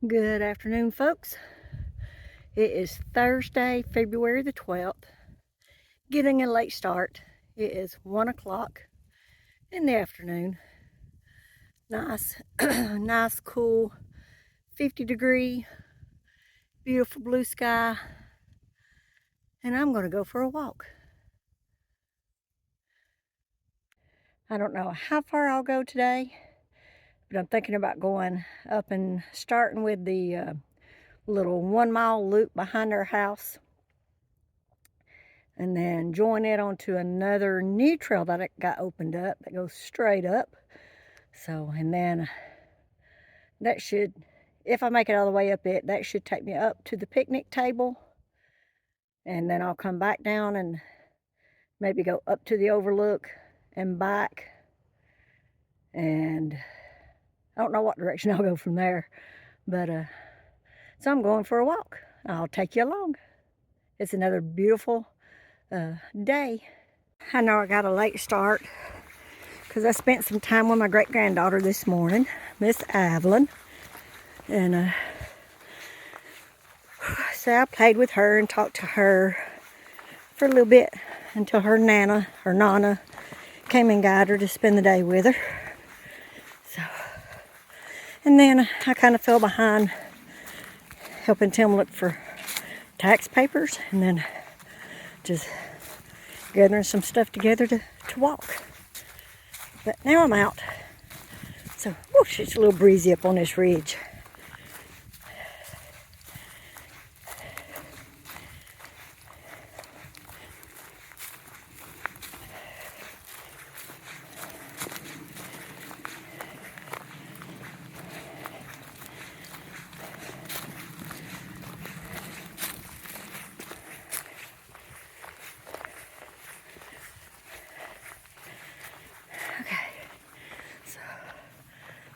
Good afternoon, folks. It is Thursday, February the 12th. Getting a late start. It is 1 o'clock in the afternoon. Nice, nice, cool, 50-degree, beautiful blue sky. And I'm going to go for a walk. I don't know how far I'll go today, but I'm thinking about going up and starting with the little 1-mile loop behind our house, and then join it onto another new trail that got opened up that goes straight up. So, and then that should, if I make it all the way up it, that should take me up to the picnic table, and then I'll come back down and maybe go up to the overlook and back, and I don't know what direction I'll go from there, but so I'm going for a walk. I'll take you along. It's another beautiful day. I know I got a late start because I spent some time with my great-granddaughter this morning, Miss Evelyn, and so I played with her and talked to her for a little bit until her Nana came and got her to spend the day with her. So, and then I kind of fell behind helping Tim look for tax papers, and then just gathering some stuff together to walk. But now I'm out. So, whoosh, it's a little breezy up on this ridge.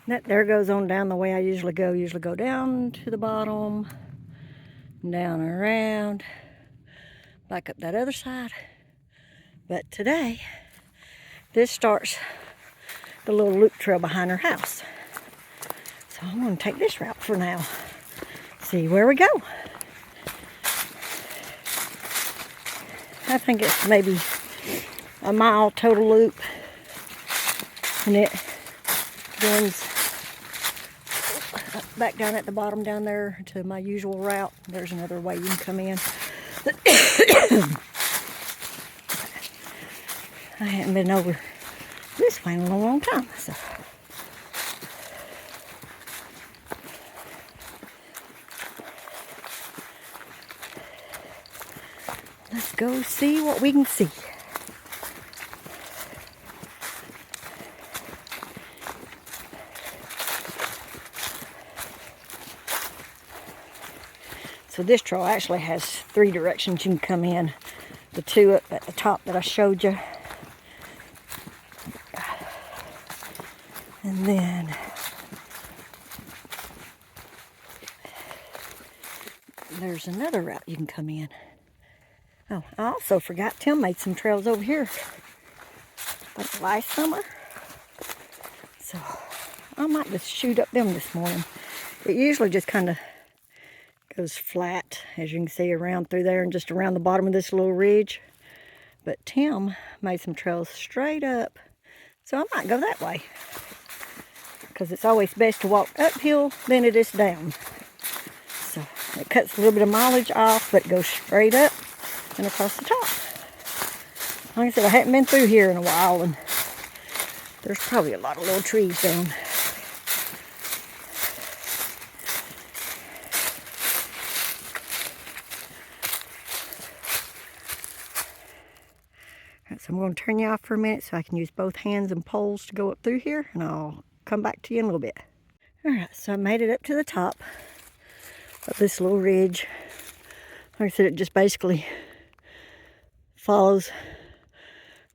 That there goes on down the way I usually go down to the bottom, down and around, back up that other side. But today, this starts the little loop trail behind our house. So I'm going to take this route for now. See where we go. I think it's maybe a mile total loop, and it goes back down at the bottom down there to my usual route. There's another way you can come in. I haven't been over this way in a long time, so let's go see what we can see. So this trail actually has 3 directions you can come in. The 2 up at the top that I showed you. And then there's another route you can come in. Oh, I also forgot Tim made some trails over here like last summer. So I might just shoot up them this morning. It usually just kind of goes flat, as you can see, around through there and just around the bottom of this little ridge. But Tim made some trails straight up, so I might go that way, because it's always best to walk uphill than it is down. So it cuts a little bit of mileage off, but it goes straight up and across the top. Like I said, I haven't been through here in a while, and there's probably a lot of little trees down. So I'm going to turn you off for a minute so I can use both hands and poles to go up through here, and I'll come back to you in a little bit. Alright, so I made it up to the top of this little ridge. Like I said, it just basically follows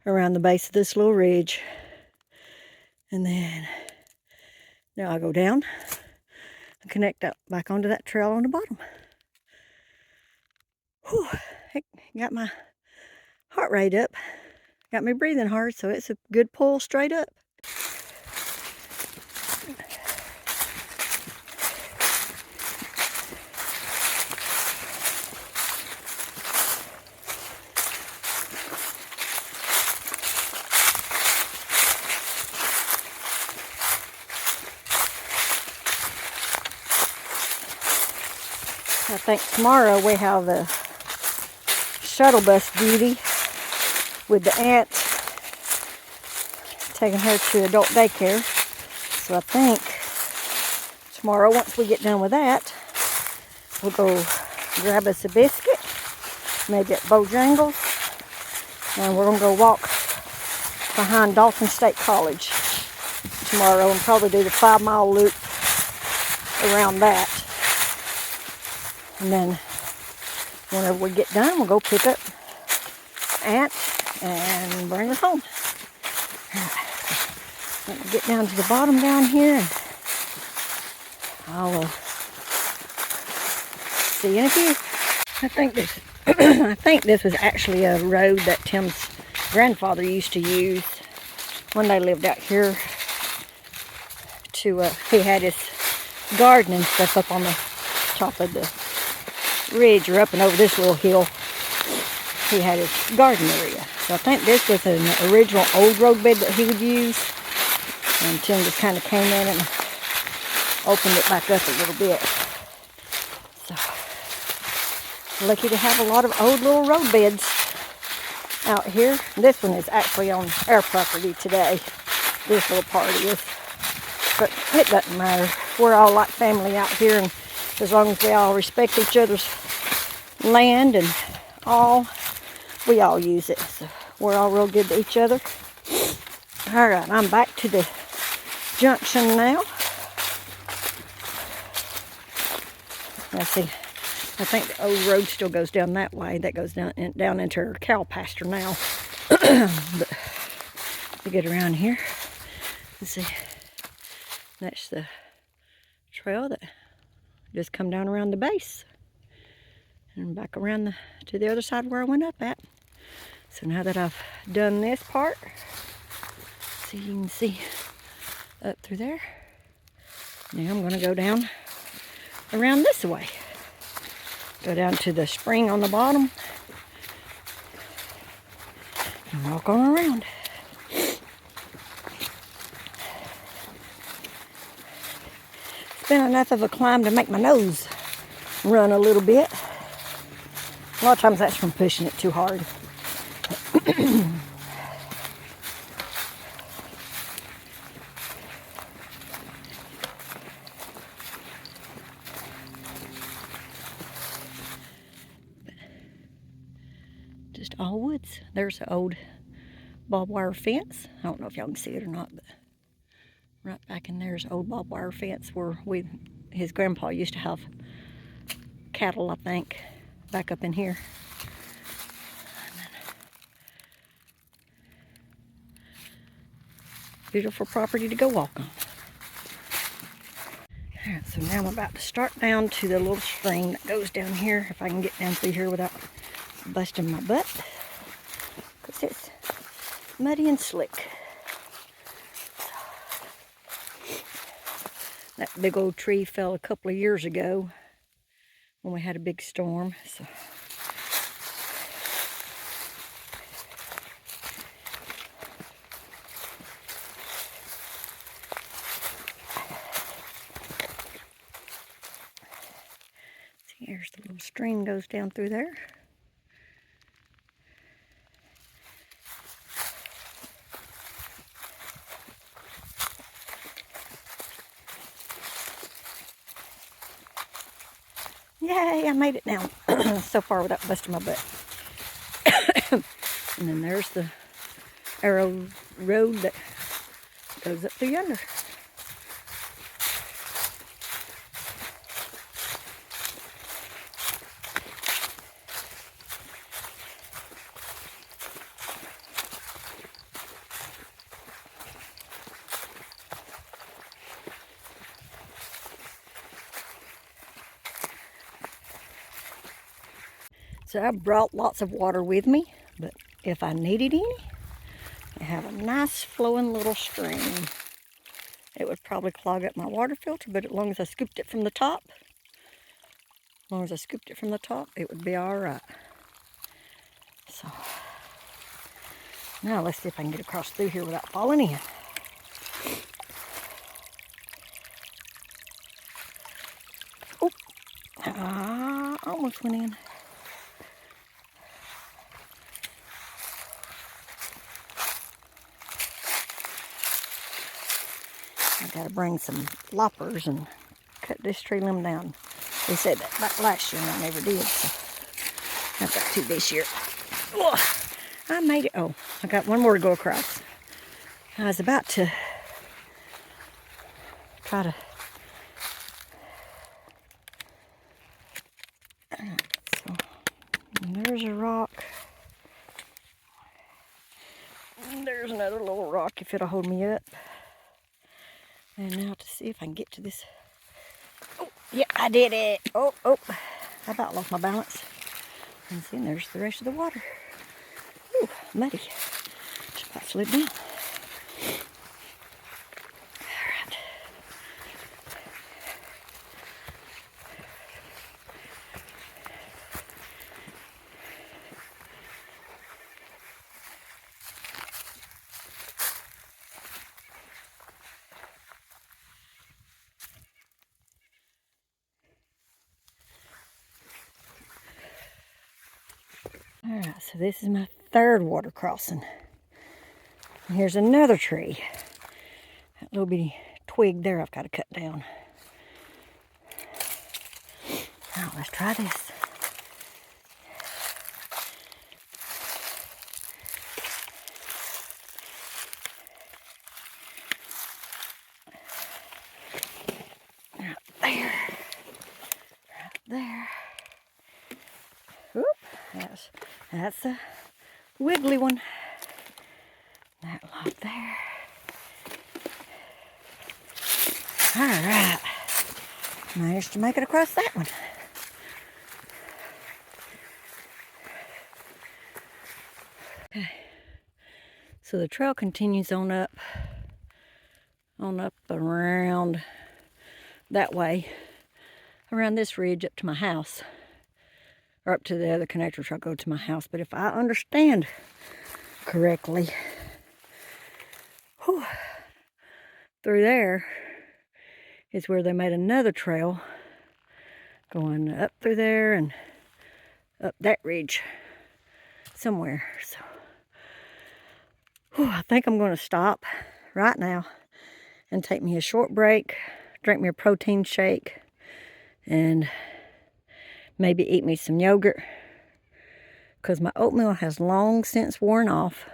around the base of this little ridge. And then now I'll go down and connect up back onto that trail on the bottom. Whew, heck, got my heart rate up. Got me breathing hard, so it's a good pull straight up. I think tomorrow we have the shuttle bus duty with the aunt taking her to adult daycare. So I think tomorrow, once we get done with that, we'll go grab us a biscuit, maybe at Bojangles, and we're going to go walk behind Dalton State College tomorrow and probably do the 5-mile loop around that. And then whenever we get done, we'll go pick up Aunt and bring her home. Let me get down to the bottom down here, and I'll see you in a few. I think this was actually a road that Tim's grandfather used to use when they lived out here. He had his garden and stuff up on the top of the ridge, or up and over this little hill. He had his garden area. So I think this was an original old roadbed that he would use. And Tim just kind of came in and opened it back up a little bit. So, lucky to have a lot of old little roadbeds out here. This one is actually on our property today. This little part is. But it doesn't matter. We're all like family out here, and as long as we all respect each other's land and all, we all use it. So we're all real good to each other. All right, I'm back to the junction now. Let's see. I think the old road still goes down that way. That goes down into our cow pasture now. But to get around here, let's see. That's the trail that just come down around the base and back around to the other side where I went up at. So now that I've done this part, so you can see up through there. Now I'm going to go down around this way. Go down to the spring on the bottom and walk on around. It's been enough of a climb to make my nose run a little bit. A lot of times that's from pushing it too hard. Just all woods. There's an old barbed wire fence. I don't know if y'all can see it or not, but right back in there's old barbed wire fence where his grandpa used to have cattle, I think, back up in here. Beautiful property to go walk on. Alright, so now I'm about to start down to the little stream that goes down here, if I can get down through here without busting my butt, because it's muddy and slick. That big old tree fell a couple of years ago when we had a big storm. So see, here's the little stream goes down through there. Yay, I made it down so far without busting my butt. And then there's the arrow road that goes up through yonder. So I brought lots of water with me, but if I needed any, I have a nice flowing little stream. It would probably clog up my water filter, but as long as I scooped it from the top, it would be all right. So now let's see if I can get across through here without falling in. Oh, almost went in. I gotta bring some loppers and cut this tree limb down. They said that back last year and I never did, so I've got 2 this year. Ugh, I made it. Oh, I got 1 more to go across. I was about to try to. So there's a rock. And there's another little rock if it'll hold me up. And now to see if I can get to this. Oh, yeah, I did it. Oh, I about lost my balance. And see, there's the rest of the water. Ooh, muddy. Just about slid down. Alright, so this is my 3rd water crossing. And here's another tree. That little bitty twig there I've got to cut down. Now let's try this. Right there. Right there. Oop, that's a wiggly one. That log there. Alright. Managed to make it across that one. Okay. So the trail continues on up around that way, around this ridge up to my house, or up to the other connector trail go to my house. But if I understand correctly, whew, through there is where they made another trail going up through there and up that ridge somewhere. So I think I'm going to stop right now and take me a short break, drink me a protein shake, and maybe eat me some yogurt, because my oatmeal has long since worn off,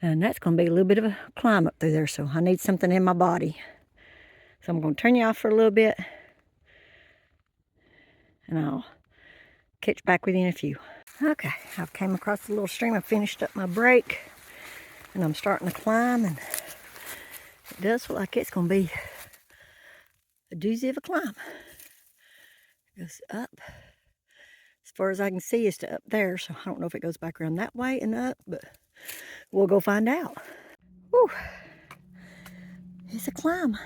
and that's going to be a little bit of a climb up through there, so I need something in my body. So I'm going to turn you off for a little bit, and I'll catch back with you in a few. Okay, I've came across the little stream. I finished up my break, and I'm starting to climb, and it does look like it's going to be a doozy of a climb. It goes up. As far as I can see is to up there, so I don't know if it goes back around that way and up, but we'll go find out. Whew. It's a climb.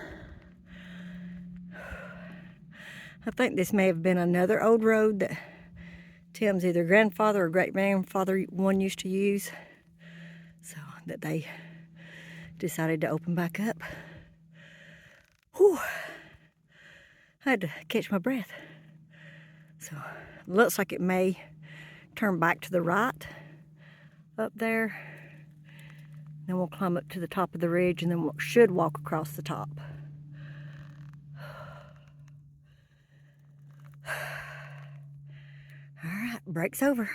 I think this may have been another old road that Tim's either grandfather or great-grandfather one used to use, so that they decided to open back up. Whew. I had to catch my breath. So looks like it may turn back to the right up there. Then we'll climb up to the top of the ridge, and then we should walk across the top. All right, break's over.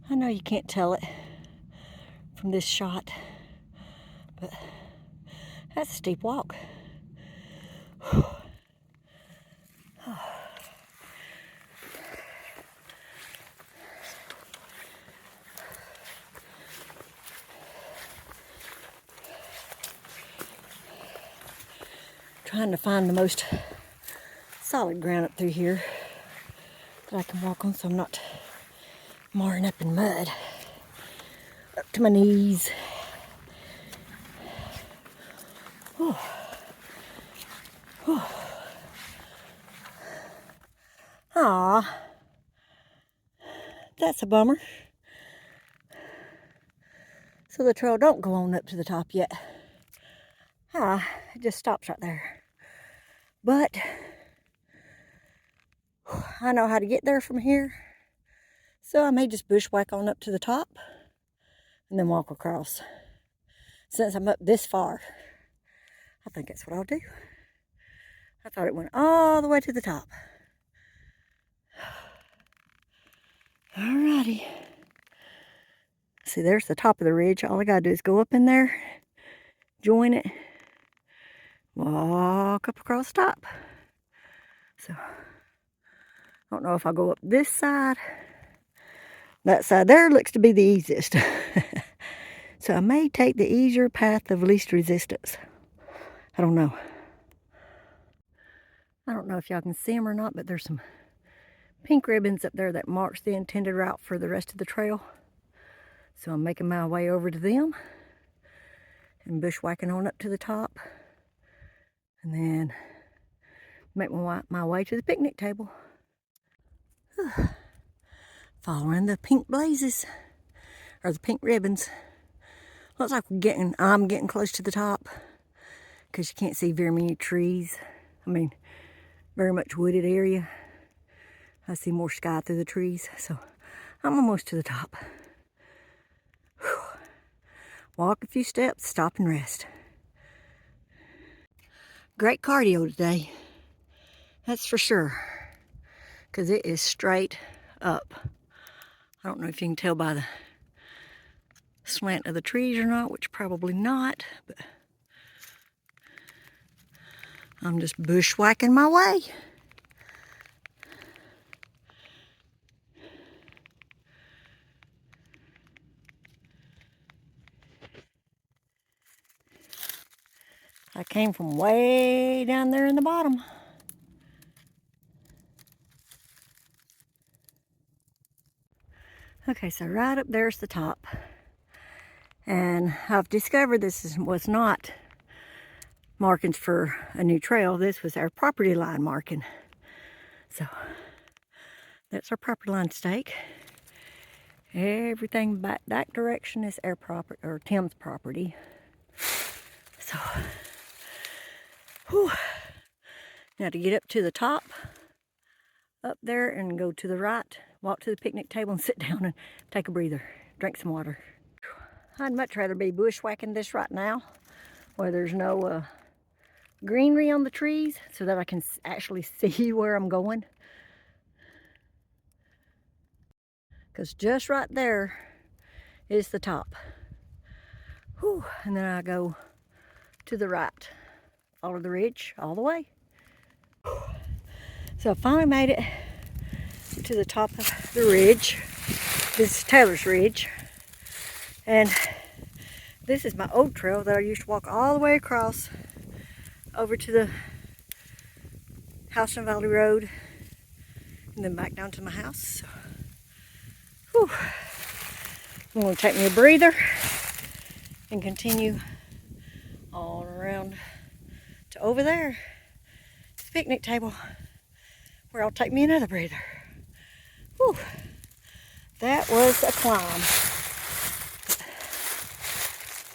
I know you can't tell it from this shot, but that's a steep walk. Trying to find the most solid ground up through here that I can walk on, so I'm not marring up in mud up to my knees. Oh. Oh. Aw, that's a bummer. So the trail don't go on up to the top yet. It just stops right there. But I know how to get there from here. So I may just bushwhack on up to the top and then walk across. Since I'm up this far, I think that's what I'll do. I thought it went all the way to the top. Alrighty. See, there's the top of the ridge. All I gotta do is go up in there, join it, walk up across the top. So, I don't know if I'll go up this side. That side there looks to be the easiest. So I may take the easier path of least resistance. I don't know. I don't know if y'all can see them or not, but there's some pink ribbons up there that marks the intended route for the rest of the trail. So I'm making my way over to them and bushwhacking on up to the top. And then make my way to the picnic table. Following the pink blazes, or the pink ribbons. Looks like I'm getting close to the top because you can't see very many trees. I mean, very much wooded area. I see more sky through the trees, so I'm almost to the top. Whew. Walk a few steps, stop and rest. Great cardio today, that's for sure, because it is straight up. I don't know if you can tell by the slant of the trees or not, which probably not, but I'm just bushwhacking my way. I came from way down there in the bottom. Okay, so right up there's the top. And I've discovered this was not markings for a new trail. This was our property line marking. So that's our property line stake. Everything back that direction is our property, or Tim's property. So, whew. Now to get up to the top, up there and go to the right, walk to the picnic table and sit down and take a breather, drink some water. I'd much rather be bushwhacking this right now, where there's no greenery on the trees, so that I can actually see where I'm going. Because just right there is the top. Whew. And then I go to the right, follow the ridge all the way. So I finally made it to the top of the ridge. This is Taylor's Ridge. And this is my old trail that I used to walk all the way across over to the House and Valley Road and then back down to my house. So, whew. I'm going to take me a breather and continue on around to over there to the picnic table, where I'll take me another breather. Whew. That was a climb.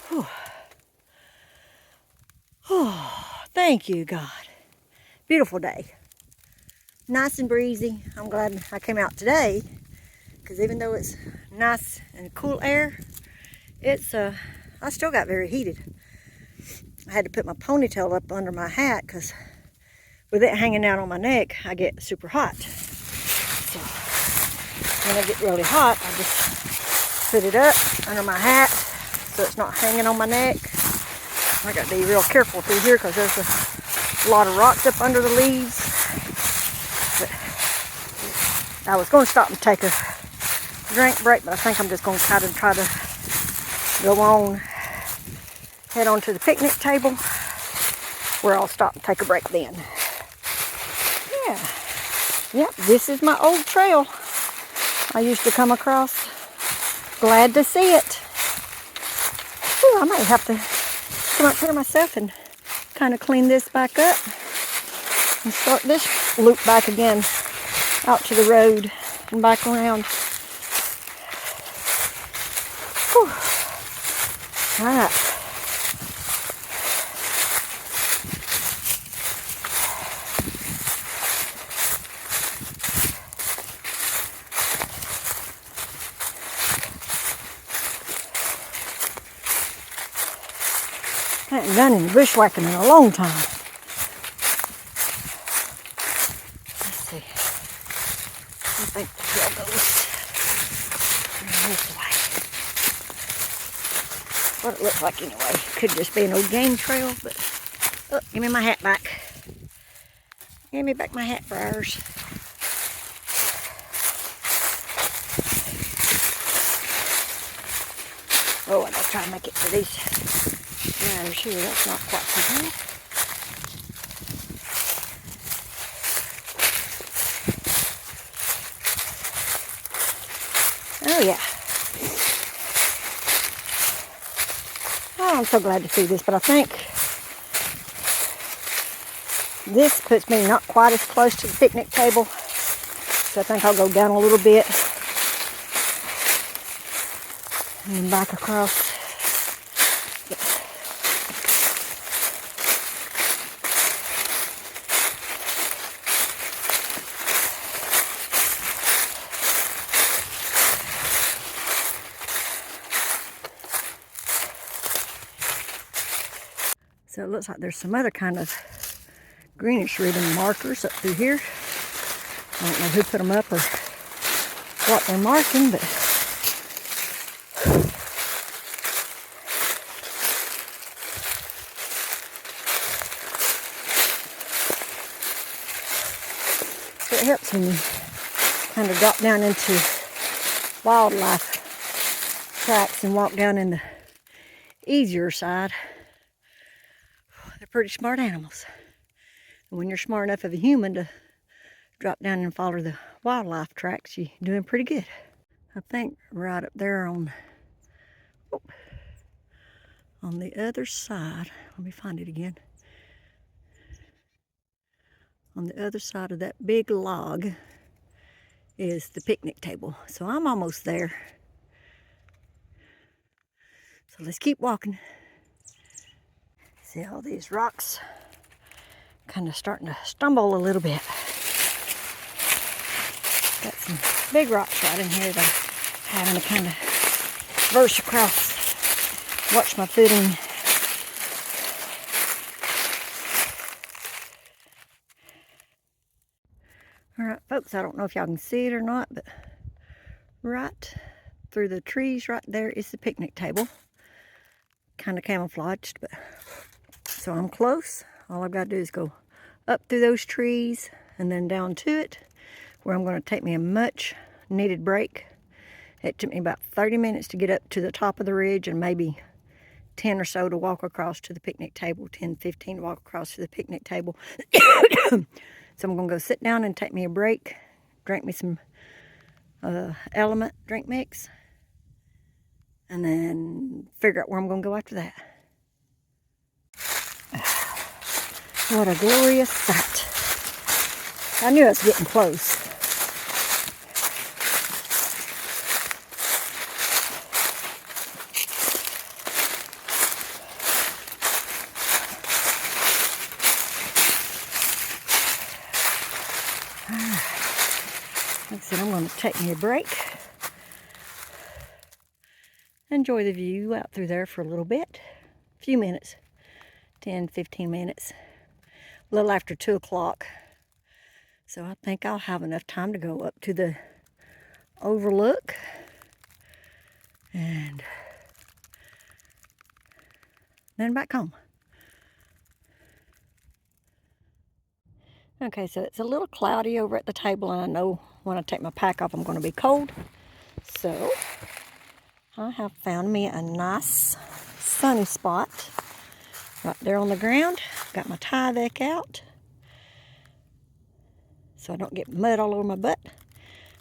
Whew. Oh, thank you, God. Beautiful day. Nice and breezy. I'm glad I came out today, because even though it's nice and cool air, it's I still got very heated. I had to put my ponytail up under my hat, because with it hanging out on my neck, I get super hot. So when I get really hot, I just put it up under my hat so it's not hanging on my neck. I got to be real careful through here because there's a lot of rocks up under the leaves. But I was going to stop and take a drink break, but I think I'm just going to try to go on, head on to the picnic table, where I'll stop and take a break then. Yeah. Yep, this is my old trail I used to come across. Glad to see it. Ooh, I might have to come up here myself and kind of clean this back up and start this loop back again out to the road and back around. Whew. All right. I haven't done any bushwhacking in a long time. Let's see. I think the trail goes this way. What it looks like anyway. Could just be an old game trail, but oh, give me my hat back. Give me back my hat, Briars. Oh, I gotta try to make it to these briars here. That's not quite so good. Oh yeah. Oh, I'm so glad to see this, but I think this puts me not quite as close to the picnic table. So I think I'll go down a little bit and then back across. So it looks like there's some other kind of greenish ribbon markers up through here. I don't know who put them up or what they're marking, but it helps when you kind of drop down into wildlife tracks and walk down in the easier side. They're pretty smart animals. And when you're smart enough of a human to drop down and follow the wildlife tracks, you're doing pretty good. I think right up there on the other side, let me find it again. On the other side of that big log is the picnic table. So I'm almost there. So let's keep walking. See all these rocks kind of starting to stumble a little bit. Got some big rocks right in here that I'm having to kind of verse across, watch my footing. All right, folks, I don't know if y'all can see it or not, but right through the trees right there is the picnic table. Kind of camouflaged, but so I'm close. All I've got to do is go up through those trees and then down to it, where I'm going to take me a much needed break. It took me about 30 minutes to get up to the top of the ridge and maybe 10 or so to walk across to the picnic table, 10, 15 to walk across to the picnic table. So I'm going to go sit down and take me a break, drink me some Element drink mix, and then figure out where I'm going to go after that. What a glorious sight. I knew I was getting close. Like I said, I'm going to take me a break. Enjoy the view out through there for a little bit. A few minutes. 10, 15 minutes. A little after 2 o'clock. So I think I'll have enough time to go up to the overlook. And then back home. Okay, so it's a little cloudy over at the table, and I know when I take my pack off I'm going to be cold. So I have found me a nice sunny spot right there on the ground. Got my Tyvek out so I don't get mud all over my butt.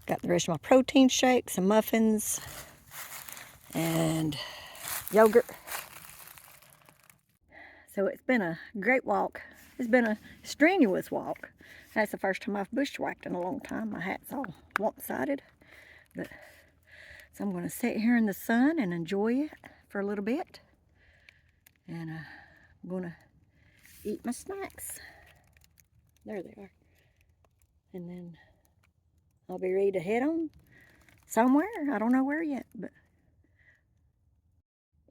Got the rest of my protein shakes, some muffins, and yogurt. So it's been a great walk. It's been a strenuous walk. That's the first time I've bushwhacked in a long time. My hat's all lopsided. But so I'm going to sit here in the sun and enjoy it for a little bit. And I'm going to eat my snacks. There they are. And then I'll be ready to head on somewhere. I don't know where yet, but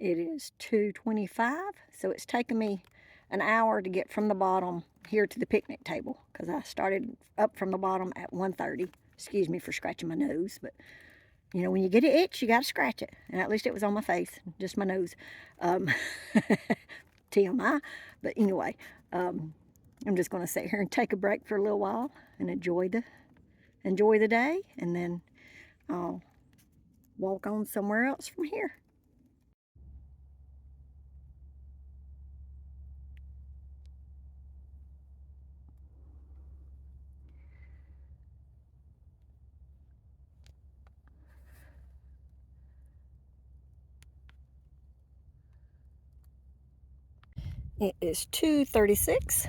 It is 2:25, so it's taken me an hour to get from the bottom here to the picnic table because I started up from the bottom at 1:30. Excuse me for scratching my nose, but you know, when you get an itch, you got to scratch it. And at least it was on my face, just my nose. TMI. But anyway, I'm just going to sit here and take a break for a little while and enjoy the day, and then I'll walk on somewhere else from here. It is 2:36.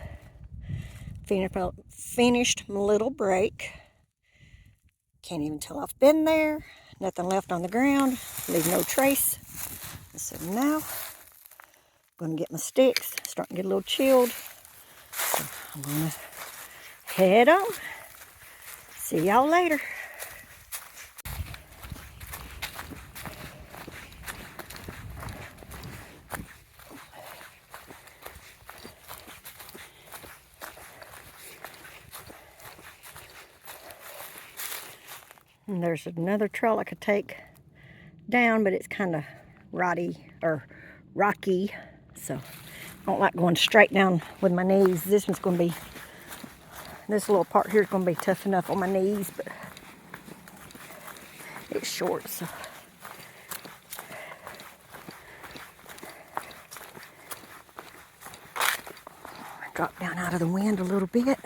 Finished my little break. Can't even tell I've been there. Nothing left on the ground. Leave no trace. So now I'm going to get my sticks. Starting to get a little chilled. So I'm going to head on. See y'all later. And there's another trail I could take down, but it's kind of rocky, so I don't like going straight down with my knees. This little part here is going to be tough enough on my knees, but it's short, so drop down out of the wind a little bit.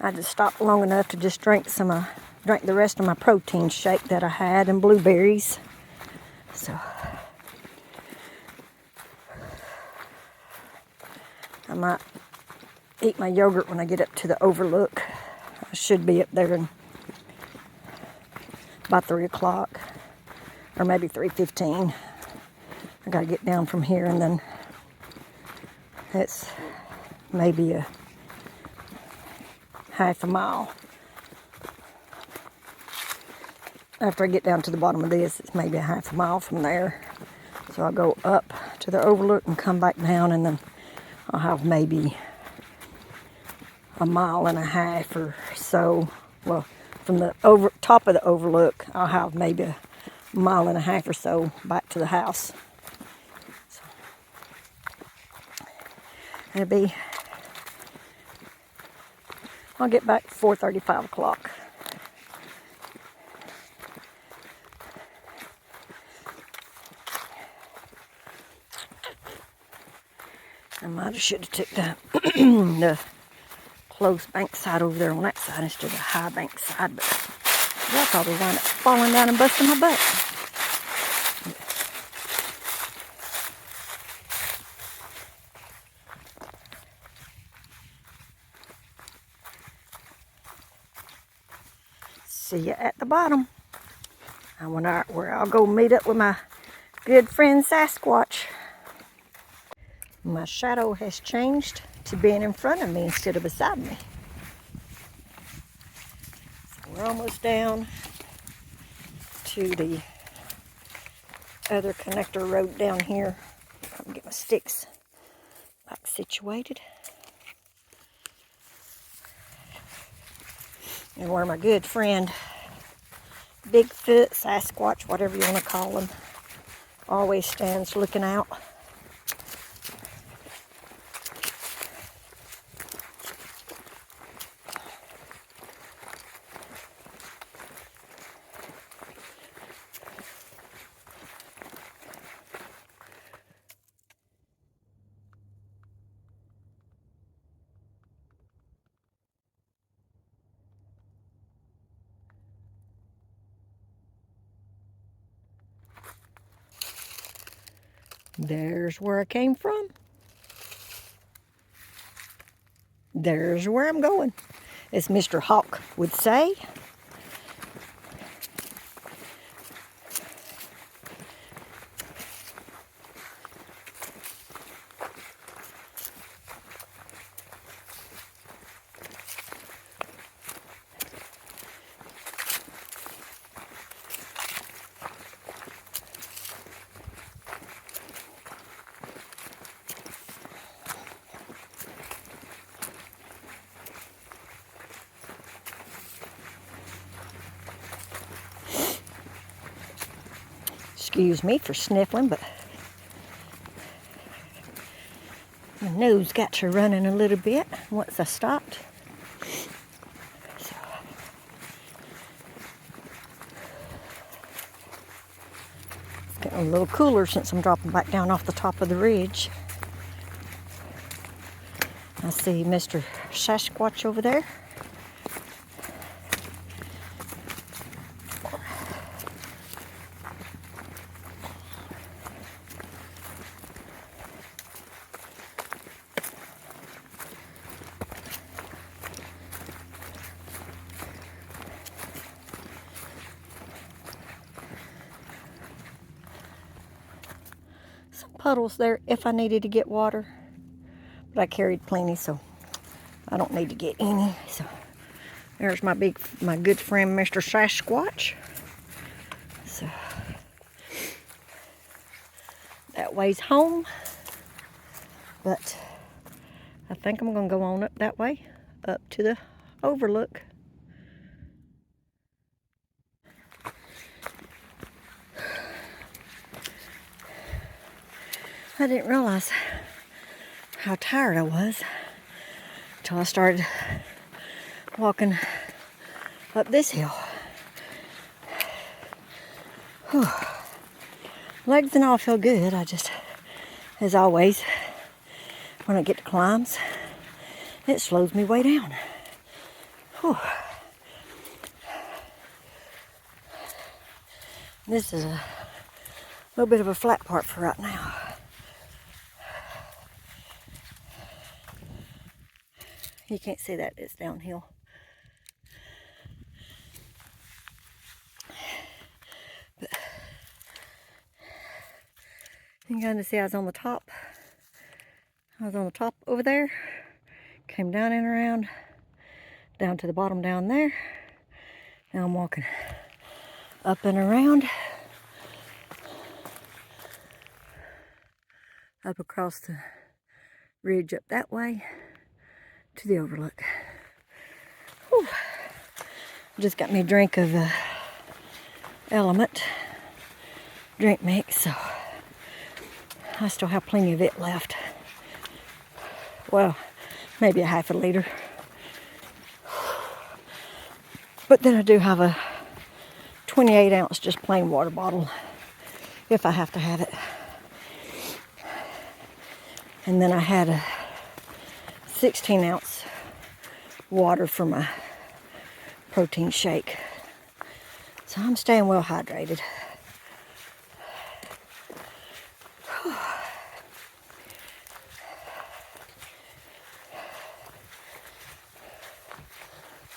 I just stopped long enough to just drink the rest of my protein shake that I had and blueberries. So I might eat my yogurt when I get up to the overlook. I should be up there in about 3 o'clock, or maybe 3:15. I gotta get down from here, and then it's maybe a half a mile. After I get down to the bottom of this, it's maybe a half a mile from there. So I'll go up to the overlook and come back down, and then I'll have maybe a mile and a half or so. Well, from the top of the overlook, I'll have maybe a mile and a half or so back to the house. So I'll get back 4:30, 5 o'clock. I might have should have took the close bank side over there on that side instead of the high bank side, but I'll probably wind up falling down and busting my butt. See you at the bottom. I wonder where I'll go meet up with my good friend Sasquatch. My shadow has changed to being in front of me instead of beside me. So we're almost down to the other connector road down here. Come get my sticks back situated. And where my good friend Bigfoot, Sasquatch, whatever you want to call him, always stands looking out. There's where I came from. There's where I'm going, as Mr. Hawk would say. Excuse me for sniffling, but my nose got to running a little bit once I stopped. So, it's getting a little cooler since I'm dropping back down off the top of the ridge. I see Mr. Sasquatch over there. Some puddles there if I needed to get water, but I carried plenty, so I don't need to get any. So there's my good friend Mr. Sasquatch. So that way's home, but I think I'm gonna go on up that way, up to the overlook. I didn't realize how tired I was until I started walking up this hill. Whew. Legs and all feel good. I just, as always, when I get to climbs, it slows me way down. Whew. This is a little bit of a flat part for right now. You can't see that, it's downhill. But you can kind of see I was on the top. I was on the top over there. Came down and around, down to the bottom down there. Now I'm walking up and around. Up across the ridge up that way to the overlook. Whew. Just got me a drink of Element drink mix, so I still have plenty of it left. Well, maybe a half a liter. But then I do have a 28 ounce just plain water bottle if I have to have it. And then I had a 16 ounce water for my protein shake. So I'm staying well hydrated.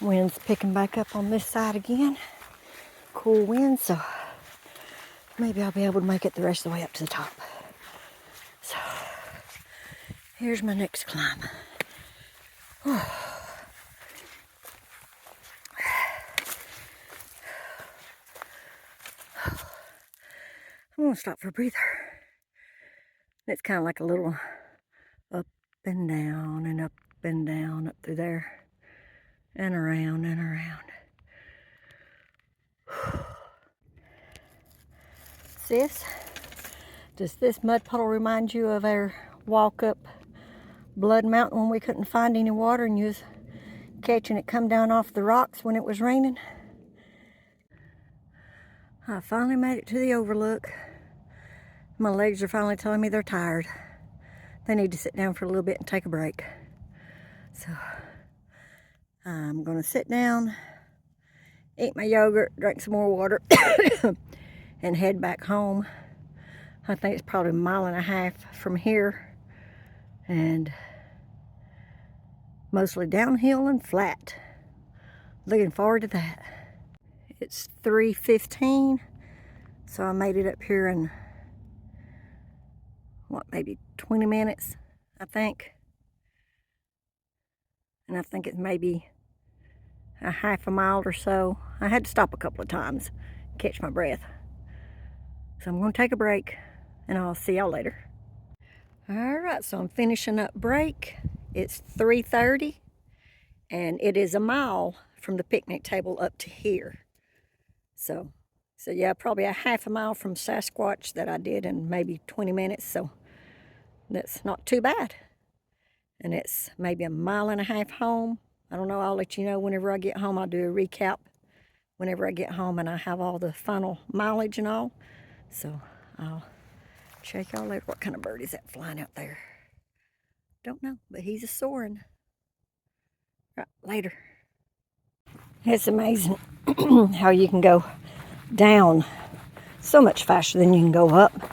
Wind's picking back up on this side again. Cool wind, so maybe I'll be able to make it the rest of the way up to the top. So here's my next climb. I'm gonna stop for a breather. It's kind of like a little up and down and up and down up through there and around and around. Sis, does this mud puddle remind you of our walk up Blood Mountain when we couldn't find any water and you was catching it come down off the rocks when it was raining? I finally made it to the overlook. My legs are finally telling me they're tired. They need to sit down for a little bit and take a break. So I'm gonna sit down, eat my yogurt, drink some more water, and head back home. I think it's probably a mile and a half from here, and mostly downhill and flat. Looking forward to that. It's 3:15, so I made it up here in, what, maybe 20 minutes, I think. And I think it's maybe a half a mile or so. I had to stop a couple of times, catch my breath. So I'm gonna take a break and I'll see y'all later. All right, so I'm finishing up break. It's 3:30 and it is a mile from the picnic table up to here. So So yeah, probably a half a mile from Sasquatch that I did in maybe 20 minutes. So that's not too bad. And it's maybe a mile and a half home. I don't know. I'll let you know whenever I get home. I'll do a recap whenever I get home and I have all the final mileage and all. So I'll check y'all later. What kind of bird is that flying out there? Don't know, but he's a soaring. Right, later. It's amazing how you can go down so much faster than you can go up. You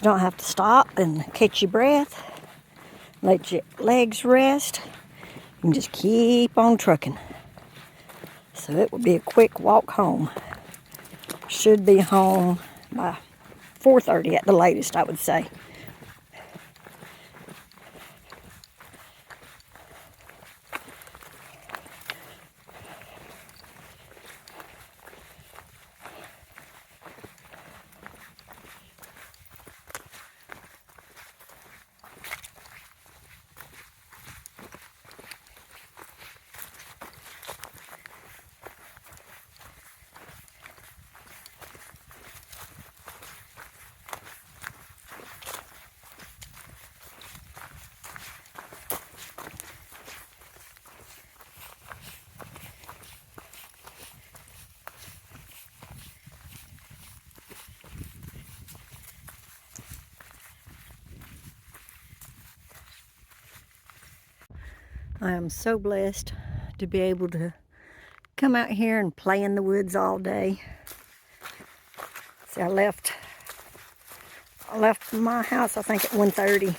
don't have to stop and catch your breath. Let your legs rest. You can just keep on trucking. So it will be a quick walk home. Should be home by 4:30 at the latest, I would say. I am so blessed to be able to come out here and play in the woods all day. See, I left my house, I think, at 1:30,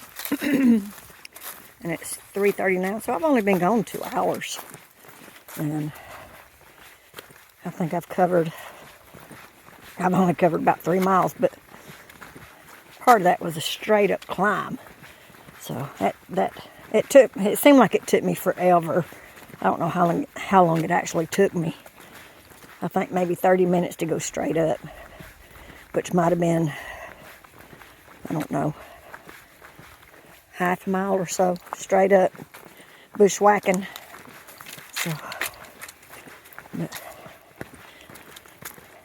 and it's 3:30 now, so I've only been gone 2 hours. And I think I've only covered about 3 miles, but part of that was a straight up climb. So it seemed like it took me forever. I don't know how long it actually took me. I think maybe 30 minutes to go straight up, which might have been, I don't know, half a mile or so straight up, bushwhacking. So, but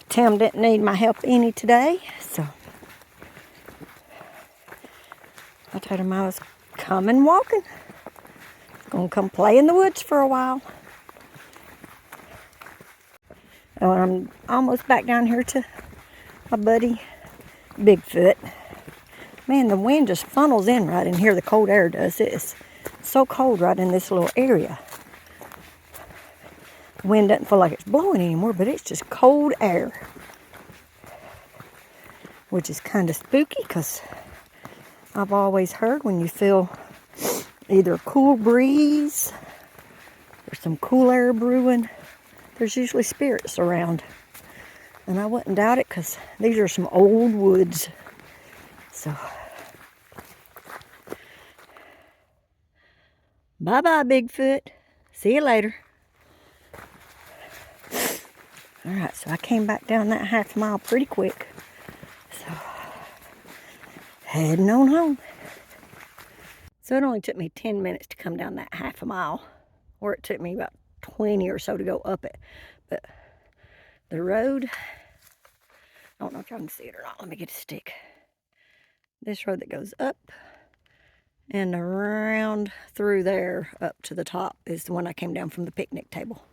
Tim didn't need my help any today, so I told him I was coming walking. Gonna come play in the woods for a while. And I'm almost back down here to my buddy Bigfoot. Man, the wind just funnels in right in here. The cold air does. It's so cold right in this little area. The wind doesn't feel like it's blowing anymore, but it's just cold air. Which is kind of spooky because I've always heard when you feel either a cool breeze or some cool air brewing, there's usually spirits around. And I wouldn't doubt it because these are some old woods. So, bye-bye, Bigfoot. See you later. All right, so I came back down that half mile pretty quick. So, heading on home. So it only took me 10 minutes to come down that half a mile, or it took me about 20 or so to go up it. But the road, I don't know if y'all can see it or not. Let me get a stick. This road that goes up and around through there up to the top is the one I came down from the picnic table.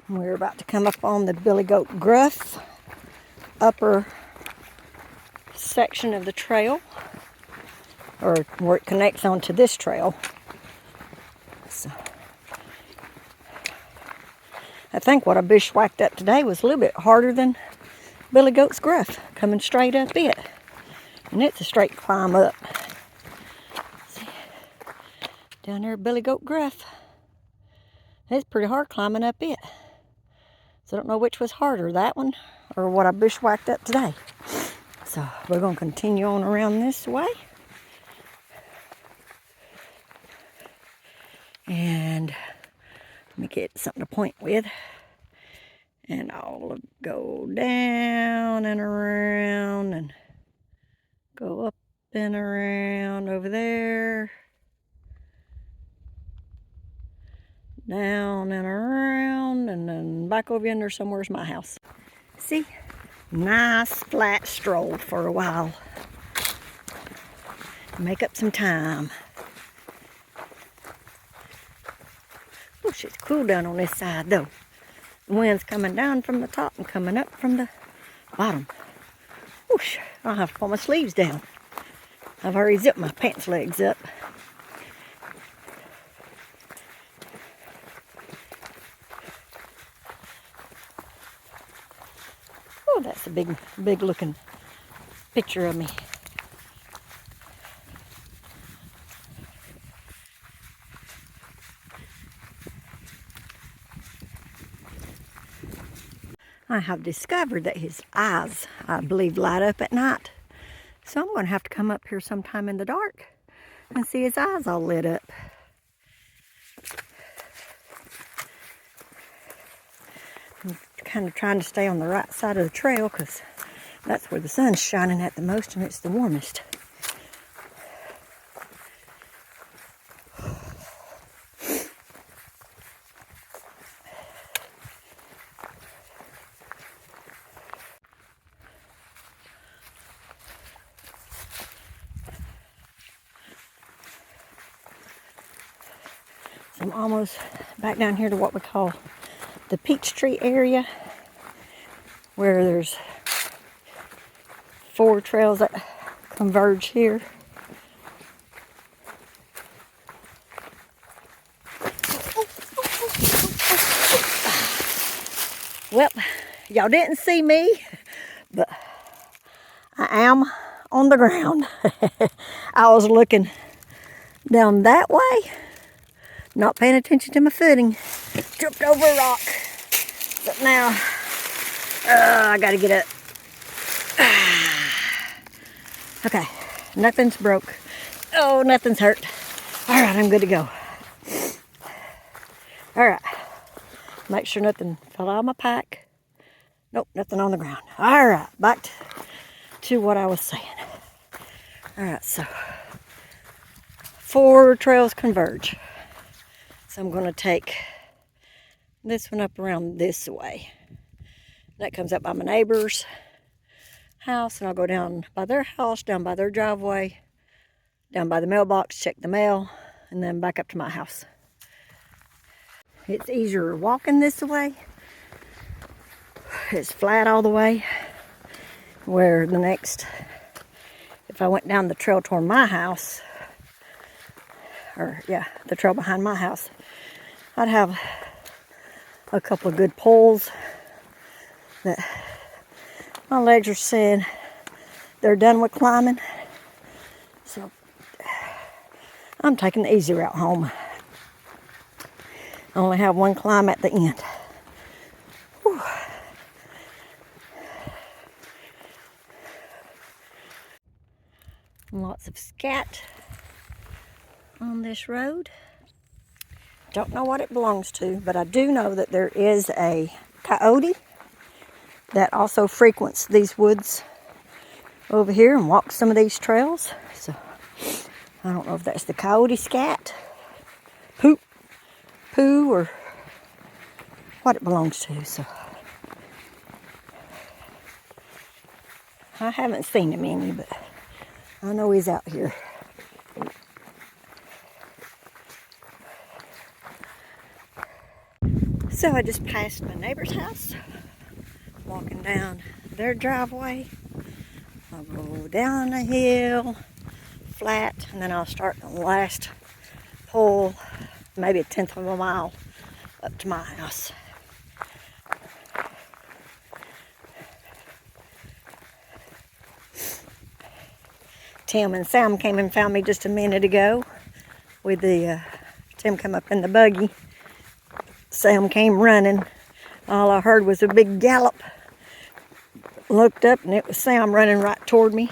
We're about to come up on the Billy Goat Gruff upper section of the trail, or where it connects onto this trail. So, I think what I bushwhacked up today was a little bit harder than Billy Goat's Gruff, coming straight up it. And it's a straight climb up. See, down there, Billy Goat Gruff. It's pretty hard climbing up it. So I don't know which was harder, that one or what I bushwhacked up today. So we're going to continue on around this way. And let me get something to point with. And I'll go down and around and go up and around over there. Down and around, and then back over yonder somewhere's my house. See? Nice flat stroll for a while. Make up some time. Oh, it's cool down on this side though. The wind's coming down from the top and coming up from the bottom. Whoosh, I'll have to pull my sleeves down. I've already zipped my pants legs up. Oh, that's a big looking picture of me. I have discovered that his eyes, I believe, light up at night. So I'm going to have to come up here sometime in the dark and see his eyes all lit up. I'm kind of trying to stay on the right side of the trail because that's where the sun's shining at the most and it's the warmest. So I'm almost back down here to what we call the Peachtree area, where there's 4 trails that converge here. Well, y'all didn't see me, but I am on the ground. I was looking down that way, not paying attention to my footing. Tripped over a rock. But now, I gotta get up. Okay, nothing's broke. Oh, nothing's hurt. All right, I'm good to go. All right, make sure nothing fell out of my pack. Nope, nothing on the ground. All right, back to what I was saying. All right, so 4 trails converge. So I'm gonna take this one up around this way. That comes up by my neighbor's house, and I'll go down by their house, down by their driveway, down by the mailbox, check the mail, and then back up to my house. It's easier walking this way. It's flat all the way. Where the next, if I went down the trail toward my house, or yeah, the trail behind my house, I'd have a couple of good pulls that my legs are saying they're done with climbing. So I'm taking the easy route home. I only have one climb at the end. Whew. Lots of scat on this road. Don't know what it belongs to, but I do know that there is a coyote that also frequents these woods over here and walks some of these trails. So I don't know if that's the coyote scat, poo, or what it belongs to. So I haven't seen him any, but I know he's out here. So I just passed my neighbor's house, walking down their driveway. I'll go down a hill, flat, and then I'll start the last pull, maybe 1/10 of a mile up to my house. Tim and Sam came and found me just a minute ago with the, Tim come up in the buggy. Sam came running. All I heard was a big gallop. Looked up and it was Sam running right toward me.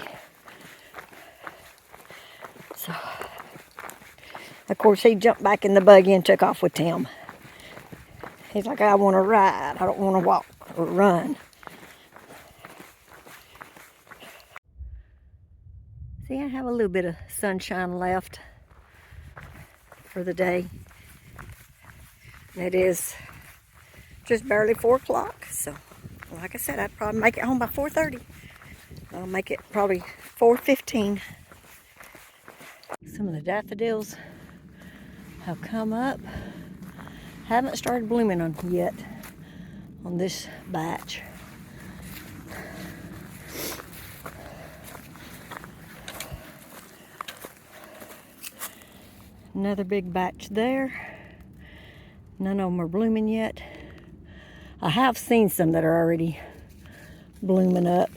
So, of course, he jumped back in the buggy and took off with Tim. He's like, I want to ride. I don't want to walk or run. See, I have a little bit of sunshine left for the day. It is just barely 4 o'clock. So, like I said, I'd probably make it home by 4:30. I'll make it probably 4:15. Some of the daffodils have come up. Haven't started blooming on yet on this batch. Another big batch there. None of them are blooming yet. I have seen some that are already blooming up.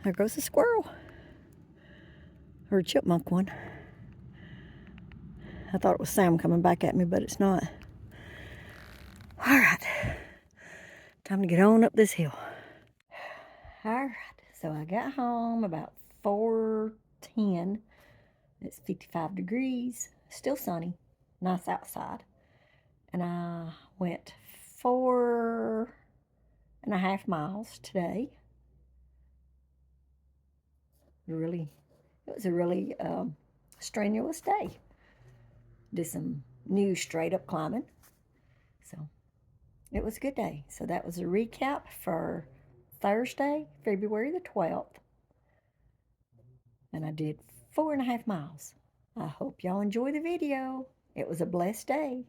There goes a squirrel. Or a chipmunk one. I thought it was Sam coming back at me, but it's not. All right. Time to get on up this hill. All right. So I got home about 4:10. It's 55 degrees. Still sunny. Nice outside. And I went 4.5 miles today. It was a really strenuous day. Did some new straight up climbing. So it was a good day. So that was a recap for Thursday, February the 12th. And I did 4.5 miles. I hope y'all enjoy the video. It was a blessed day.